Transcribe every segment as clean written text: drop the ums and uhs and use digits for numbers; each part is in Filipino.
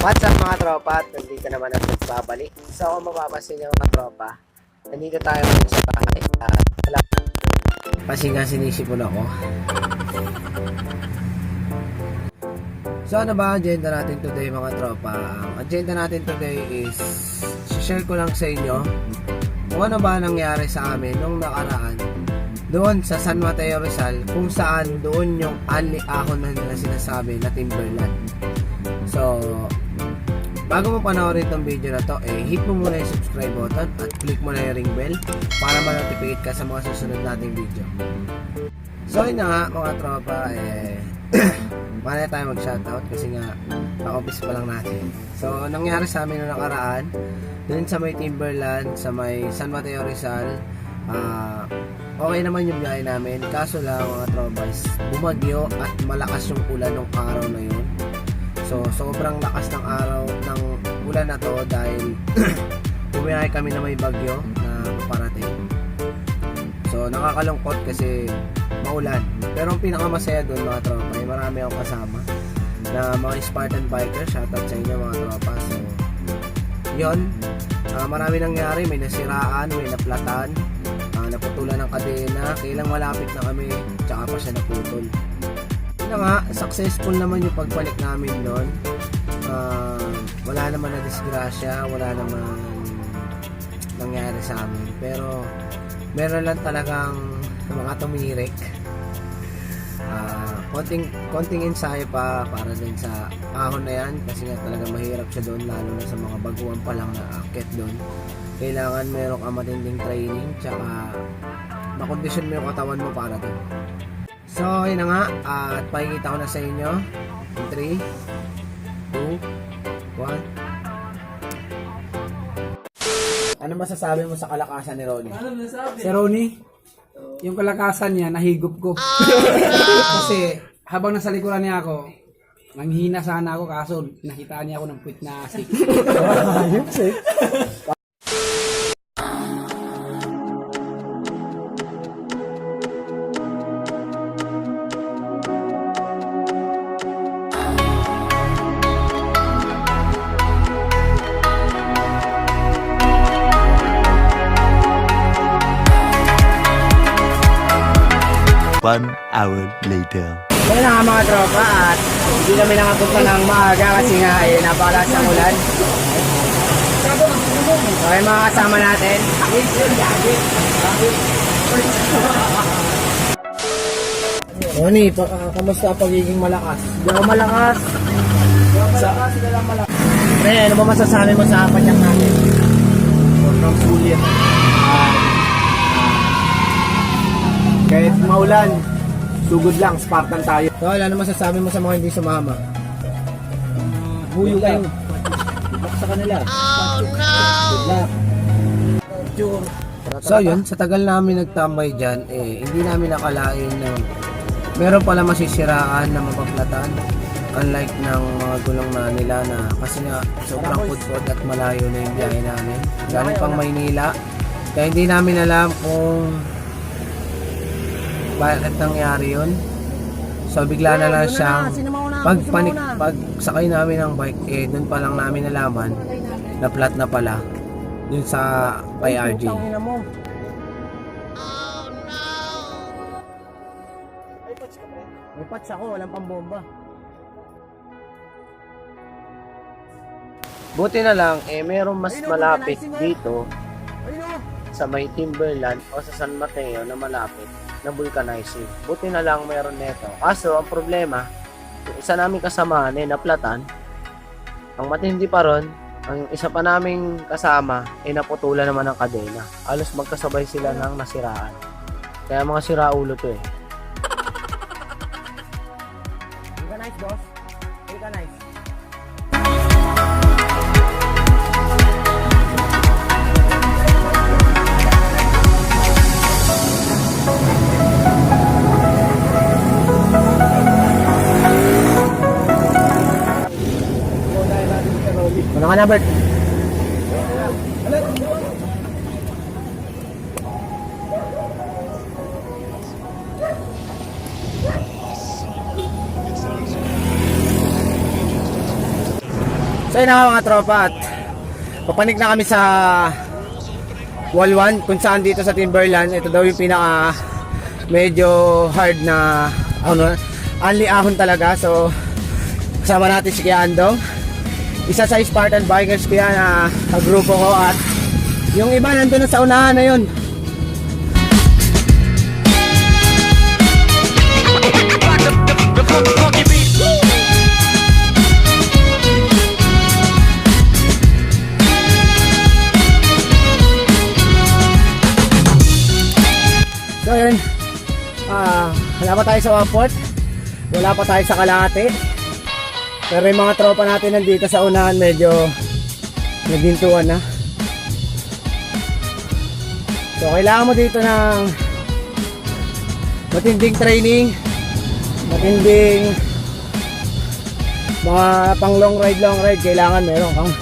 What's up mga tropa? Nandito naman at nagbabalik. So kung mapapasin nyo mga tropa, nandito tayo ngayon sa bahay. Wala. Kasi nga sinisipon ako. So ano ba ang agenda natin today mga tropa? Ang agenda natin today is share ko lang sa inyo kung ano ba nangyari sa amin nung nakaraan doon sa San Mateo Rizal, kung saan doon yung ali ahon na nila sinasabi na timberland. So bago mo panoorin itong video na to, hit mo muna yung subscribe button at click mo na yung ring bell para ma-notificate ka sa mga susunod nating video. So yun na nga mga tropa, muna tayo mag-shoutout kasi nga na-office pa lang natin. So nangyari sa amin noong nakaraan dun sa may timberland, sa may San Mateo Rizal, okay naman yung biyahe namin, kaso lang mga tropa, bumagyo at malakas yung ulan nung araw na yun. So, sobrang lakas ng araw ng ulan na to dahil bumiyahe kami na may bagyo na parating. So, nakakalungkot kasi maulan. Pero ang pinakamasaya doon mga tropa ay marami akong kasama na mga Spartan bikers. Shoutout sa inyo mga tropa. So, yun. Marami nangyari. May nasiraan, may naplatan, naputulan ng kadena. Kailang malapit na kami, tsaka pa siya naputol. Nga, successful naman yung pagbalik namin doon. Wala naman na disgrasya, wala naman nangyari sa amin, pero meron lang talagang mga tumirik. Konting ensayo pa para din sa ahon na yan kasi nga talaga mahirap siya doon, lalo na sa mga baguhan pa lang na akit doon. Kailangan meron ka matinding training tsaka makondisyon mo yung katawan mo para doon. So, yun na nga, at pakikita ko na sa inyo. 3, 2, 1. Ano masasabi mo sa kalakasan ni Ronnie? Si Ronnie, yung kalakasan niya, nahigop ko. Kasi, habang nasa likuran niya ako, nanghina sana ako, kaso nakitaan niya ako ng puwit na asik. Ayos eh. One hour later. So yun na nga mga tropa, at hindi kami nakapunta ng maaga kasi nga napakalas ng ulan. So yung mga kasama natin. Ronnie, kamusta pagiging malakas? Hindi ako malakas. Hindi ako malakas. Pre, ano ba masasabi mo sa patyang natin? Sobrang sulit. Kahit maulan, sugod lang, Spartan tayo. So, ano masasabi mo sa mga hindi sumama? Huyo kayo. Bak sa kanila. Oh no! Good luck. So yun, sa tagal namin nagtambay dyan, hindi namin nakalain na meron pala masisiraan na mapaglatan. Unlike ng mga gulong na nila na kasi nga sobrang pudpud at malayo na yung biyahe namin. Galing pang Maynila. Kaya hindi namin alam kung bakit nangyari yun. So bigla na lang siyang pag sakay namin ng bike, doon pa lang namin nalaman na flat na pala dun sa PRG. Oh no! May patch ako, walang pambomba. Buti na lang, merong mas malapit dito sa may Timberland o sa San Mateo na malapit na vulcanizing. Buti na lang meron nito. Kaso ang problema, yung isa namin kasama naplatan. Ang matindi pa ron, ang isa pa naming kasama naputulan naman ng kadena. Halos magkasabay sila ng nasiraan. Kaya mga siraulo to eh. Vulcanize boss. Vulcanize. Ano ka na, Bert? So yun na nga mga tropa, at papanik na kami sa Wall 1 kung saan dito sa Timberland. Ito daw yung pinaka medyo hard na only ahon talaga. So kasama natin si Kuya Andong, isa sa Spartan Bikers kaya na grupo ko, at yung iba nandun na sa unahan na yun. So yun, wala pa tayo sa Waport, wala pa tayo sa Kalahati, pero yung mga tropa natin nandito sa unahan medyo nagintuan na. So kailangan mo dito ng matinding training, matinding mga pang long ride, kailangan meron kang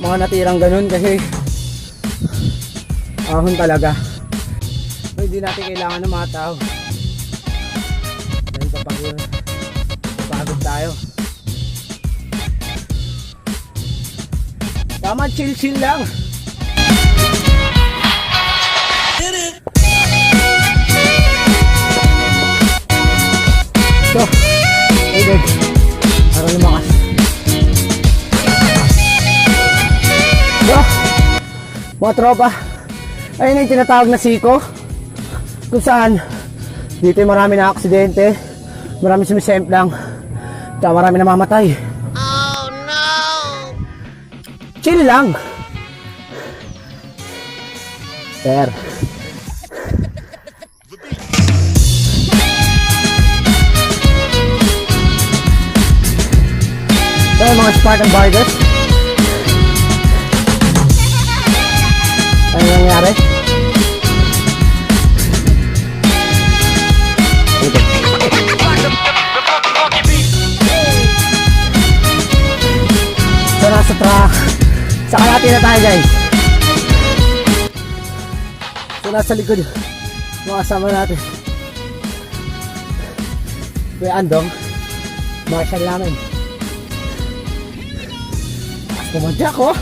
mga natirang ganun kasi ahon talaga. So, hindi natin kailangan ng mga tao dahil papagod tayo. Tama, chill lang. So, hey babe, parang lumakas. So, mga tropa, ayun yung tinatawag na siko, kung saan dito yung marami na aksidente, marami sumisemplang, tsaka marami namamatay. Oh no! Chill lang. Sir. So mga Spartan Bikers, ano nangyari? So nasa truck, sa Kalahati na tayo guys. So nasa likod mga kasama natin, Kuya Andong, marshal namin. Pumadya ko.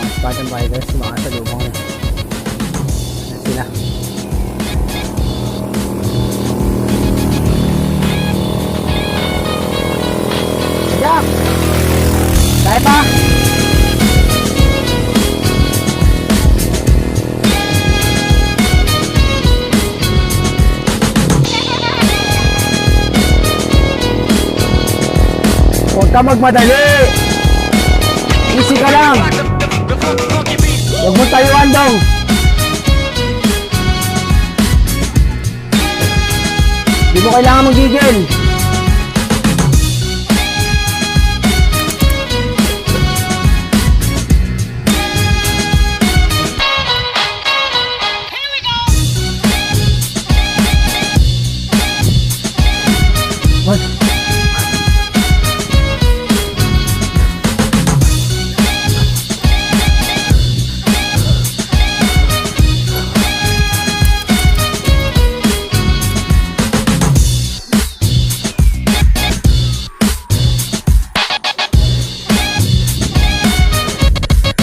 Mga Spartan Bikers, mga salubong sila. Jack! Kaya pa! Huwag ka magmadali! Easy ka lang! Huwag mo tayuan daw! Di mo kailangan magigil!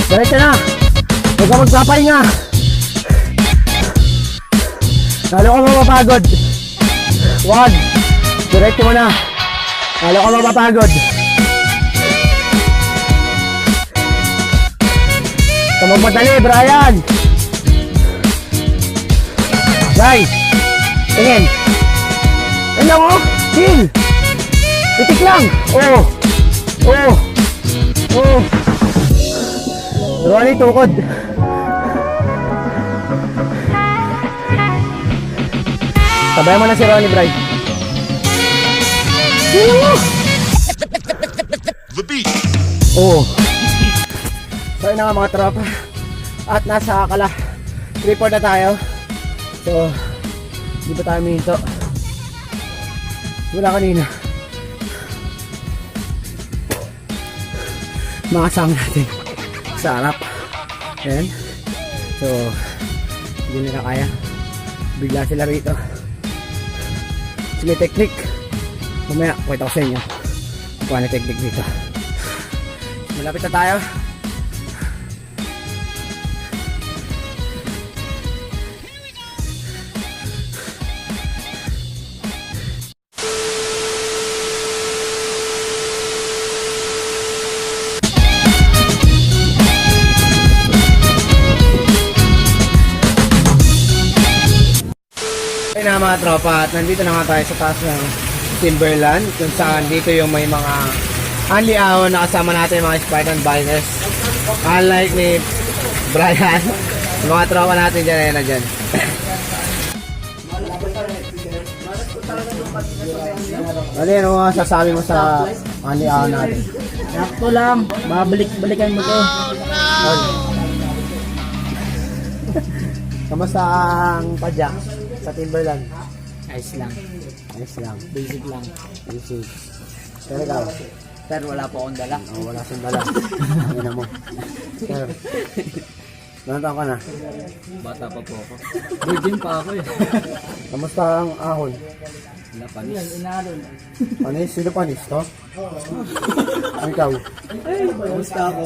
Diretso na! Huwag ka magpapahinga! Lalo ka mapapagod! Wag! Diretso mo na! Lalo ka mapapagod! Huwag ka magmadali, Brian! Guys! Tingin! Yan lang oh! Chill! Titik lang! Oh! Oh! Oh! Ronnie, tukod. Sabayan mo na si Ronnie, Bray. The beat. Oo. So yun na nga mga tropa. At nasa Kala 3-4 na tayo. So Di ba tayo minto? Wala kanina. Mga kasama natin sa harap. Ayan. So, hindi nila kaya. Bigla sila rito. Sila technique. Mamaya, kwenta ko sa inyo kung ano technique dito. Malapit na tayo. Ayun na mga tropa, at nandito na nga tayo sa taas ng Timberland kung saan dito yung may mga only ahon na kasama natin mga Spartan bikers. Unlike ni Brian, yung mga tropa natin dyan, ayun na dyan. Ano yan, ano sasabi mo sa only ahon natin? Sakto lang, babalik-balikan mo to. Kamusta ang padyak sa Timberland? Ayos lang, Ayos lang. basic lang. Basic. Pero ikaw? Pero wala po akong dala. Oh, wala siyang dala. Ano na mo? Sir, ilan taon ka na? Bata pa po ako. Virgin pa ako eh. Kamusta ang ahon? Wala pa niya. Inalon. Panis? Sino panis to? Ang ikaw? Kamusta ako?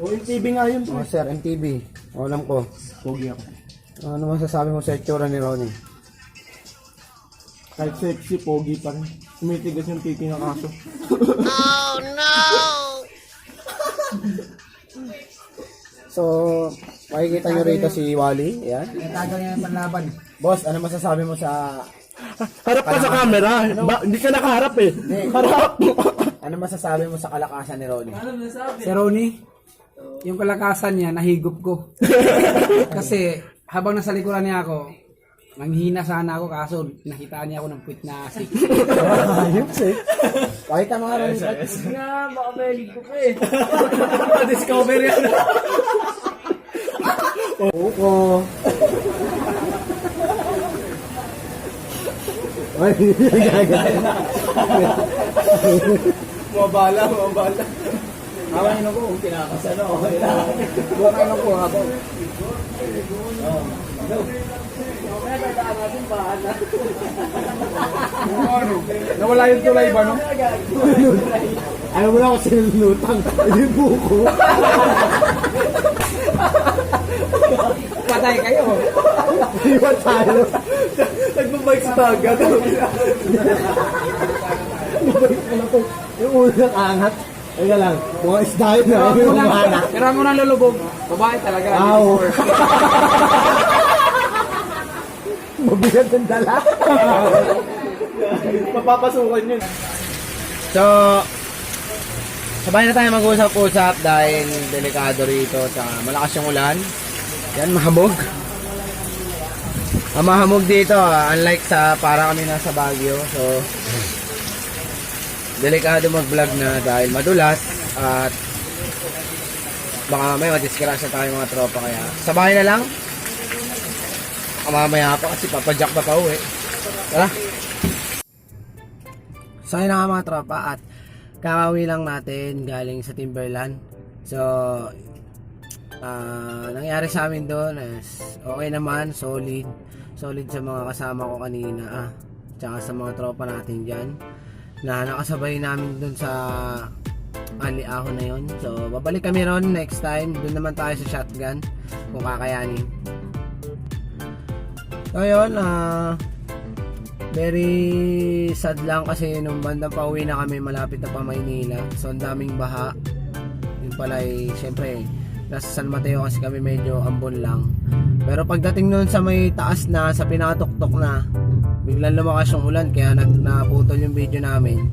O, MTV nga yun. Oh, sir, MTV. O, alam ko. Pogi ako. Ano masasabi mo sa itsura ni Ronnie? Kahit sexy, pogi pa rin. Tumitigas yung titi ng aso. So, makikita nyo rito si Wally. Ayan. Natagal niya ng panlaban. Boss, ano masasabi mo sa... Harap ka sa camera. Hindi ka nakaharap eh. Harap! Ano masasabi mo sa kalakasan ni Ronnie? Si Ronnie, yung kalakasan niya, nahigop ko. Kasi habang nasa likuran niya ako, nanghina sana ako kaso nakitaan niya ako ng puwit na sick. Ayos eh. Pakita mga Ronnie. Nga, baka may higop ka eh. Pa-discover yan. Oo. Ay, gagawin. Mabala. Hawain ako kung kinakasano. Bukain ako habang. Nawala yung tulay ba no? Ayaw mo na ako sinulutang. Hindi buko. Patay kayo. Iwan tayo. Nagbabike sa dagat. Yung unang angat. Teka lang. Mga isda yun na. Yung umanak. Kira mo na lulubog. Babae talaga. Aw. Mabigat ang dala. Papapasukan yun. So, sabay na tayo mag-usap-usap dahil delikado rito sa malakas yung ulan. Yan, mahamog. Ang mahamog dito, unlike sa para kami nasa Baguio. So, delikado mag-vlog na dahil madulas at baka may madiskrasya tayo mga tropa kaya sabay na lang. Mamaya pa kasi papadyak pa uwi. Tara. So yun na nga mga tropa at kakawi lang natin galing sa Timberland. So nangyari sa amin doon is okay naman, solid sa mga kasama ko kanina tsaka sa mga tropa natin dyan na nakasabay namin doon sa aliahon na yun. So babalik kami ron next time, doon naman tayo sa shotgun kung kakayanin. So yun, very sad lang kasi nung bandang pauwi na kami malapit na pa Maynila. So ang daming baha. Yun pala ay syempre nasa San Mateo kasi kami medyo ambon lang. Pero pagdating nun sa may taas na, sa pinatuktok na, biglang lumakas yung ulan kaya naputol yung video namin.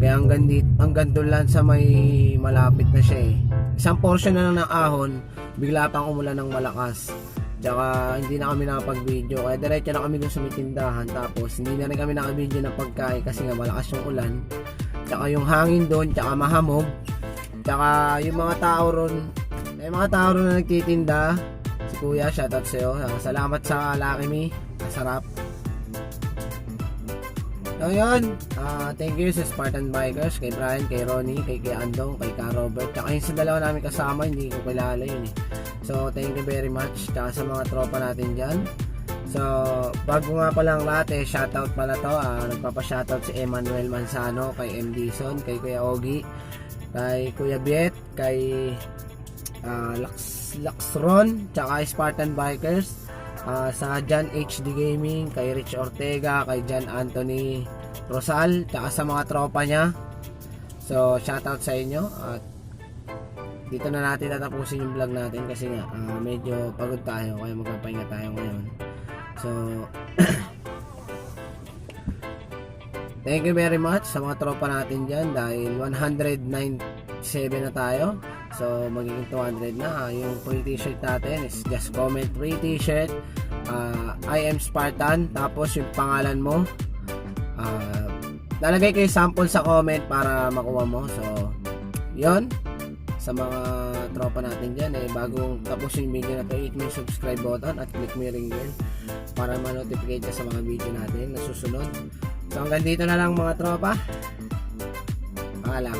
Kaya hanggang doon lang sa may malapit na siya eh. Isang portion na lang ng ahon, bigla pang umulan ng malakas. Tsaka hindi na kami nakapag-video kaya diretso na kami dun sa may tindahan. Tapos hindi na rin kami nakabidyo ng pagkain kasi nga malakas yung ulan. Tsaka yung hangin doon, tsaka mahamog. Tsaka yung mga tao ron, may mga tao ron na nagtitinda. Si Kuya, shoutout sa'yo. Salamat sa Lucky Me. Sarap. So yun, thank you sa Spartan Bikers, kay Brian, kay Ronnie, kay Andong, kay Ka Robert, tsaka yung sa dalawa namin kasama, hindi ko kilala yun eh. So thank you very much, tsaka sa mga tropa natin dyan. So bago nga palang lahat shoutout pala to, nagpapa-shoutout si Emmanuel Manzano, kay M. Dison, kay Kuya Ogie, kay Kuya Biet, kay Laxron, tsaka Spartan Bikers, sa John HD Gaming, kay Rich Ortega, kay John Anthony Rosal, tsaka sa mga tropa niya. So shoutout sa inyo, at dito na natin tatapusin yung vlog natin kasi nga medyo pagod tayo, kaya magpapahinga tayo ngayon. So thank you very much sa mga tropa natin dyan, dahil 197 na tayo. So magiging 200 na. Yung free t-shirt natin is just comment free t-shirt, I am Spartan, tapos yung pangalan mo, lalagay kayo sample sa comment para makuha mo. So yon, sa mga tropa natin dyan bagong tapos yung video na to, hit mo yung subscribe button at click mo yung ring bell para ma-notificate ka sa mga video natin na susunod. So hanggang dito na lang mga tropa, paalam.